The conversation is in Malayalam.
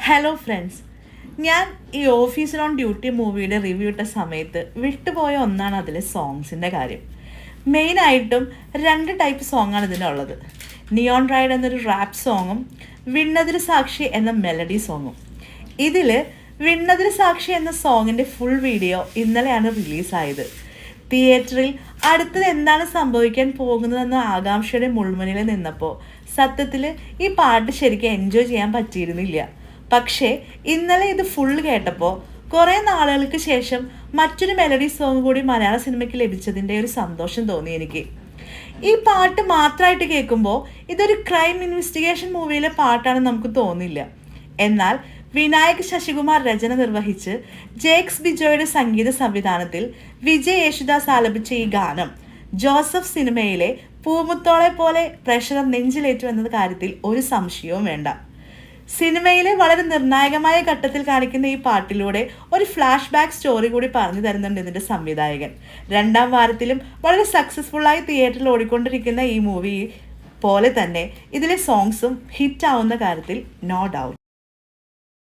ഹലോ ഫ്രണ്ട്സ്, ഞാൻ ഈ ഓഫീസർ ഓൺ ഡ്യൂട്ടി മൂവിയുടെ റിവ്യൂ ഇട്ട സമയത്ത് വിട്ടുപോയ ഒന്നാണ് അതിലെ സോങ്സിൻ്റെ കാര്യം. മെയിനായിട്ടും 2 ടൈപ്പ് സോങ്ങാണ് ഇതിനുള്ളത്. നിയോൺ റൈഡ് എന്നൊരു റാപ്പ് സോങ്ങും വിണ്ണതിര് സാക്ഷി എന്ന മെലഡി സോങ്ങും. ഇതിൽ വിണ്ണതിര് സാക്ഷി എന്ന സോങ്ങിൻ്റെ ഫുൾ വീഡിയോ ഇന്നലെയാണ് റിലീസായത്. തിയേറ്ററിൽ അടുത്തത് എന്താണ് സംഭവിക്കാൻ പോകുന്നതെന്ന ആകാംക്ഷയുടെ മുൾമുനയിൽ നിന്നപ്പോൾ സത്യത്തിൽ ഈ പാട്ട് ശരിക്കും എൻജോയ് ചെയ്യാൻ പറ്റിയിരുന്നില്ല. പക്ഷേ ഇന്നലെ ഇത് ഫുൾ കേട്ടപ്പോൾ കുറേ നാളുകൾക്ക് ശേഷം മറ്റൊരു മെലഡി സോങ് കൂടി മലയാള സിനിമയ്ക്ക് ലഭിച്ചതിൻ്റെ ഒരു സന്തോഷം തോന്നി എനിക്ക്. ഈ പാട്ട് മാത്രമായിട്ട് കേൾക്കുമ്പോൾ ഇതൊരു ക്രൈം ഇൻവെസ്റ്റിഗേഷൻ മൂവിയിലെ പാട്ടാണെന്ന് നമുക്ക് തോന്നില്ല. എന്നാൽ വിനായക് ശശികുമാർ രചന നിർവഹിച്ച് ജേക്സ് ബിജോയുടെ സംഗീത സംവിധാനത്തിൽ വിജയ് യേശുദാസ് ആലപിച്ച ഈ ഗാനം ജോസഫ് സിനിമയിലെ പൂമുത്തോളെ പോലെ പ്രേക്ഷകർ നെഞ്ചിലേറ്റു എന്ന കാര്യത്തിൽ ഒരു സംശയവും വേണ്ട. സിനിമയിലെ വളരെ നിർണായകമായ ഘട്ടത്തിൽ കാണിക്കുന്ന ഈ പാട്ടിലൂടെ ഒരു ഫ്ലാഷ് ബാക്ക് സ്റ്റോറി കൂടി പറഞ്ഞു തരുന്നുണ്ട് ഇതിൻ്റെ സംവിധായകൻ. 2ാം വാരത്തിലും വളരെ സക്സസ്ഫുള്ളായി തിയേറ്ററിൽ ഓടിക്കൊണ്ടിരിക്കുന്ന ഈ മൂവി പോലെ തന്നെ ഇതിലെ സോങ്സും ഹിറ്റ് ആവുന്ന കാര്യത്തിൽ നോ ഡൗട്ട്.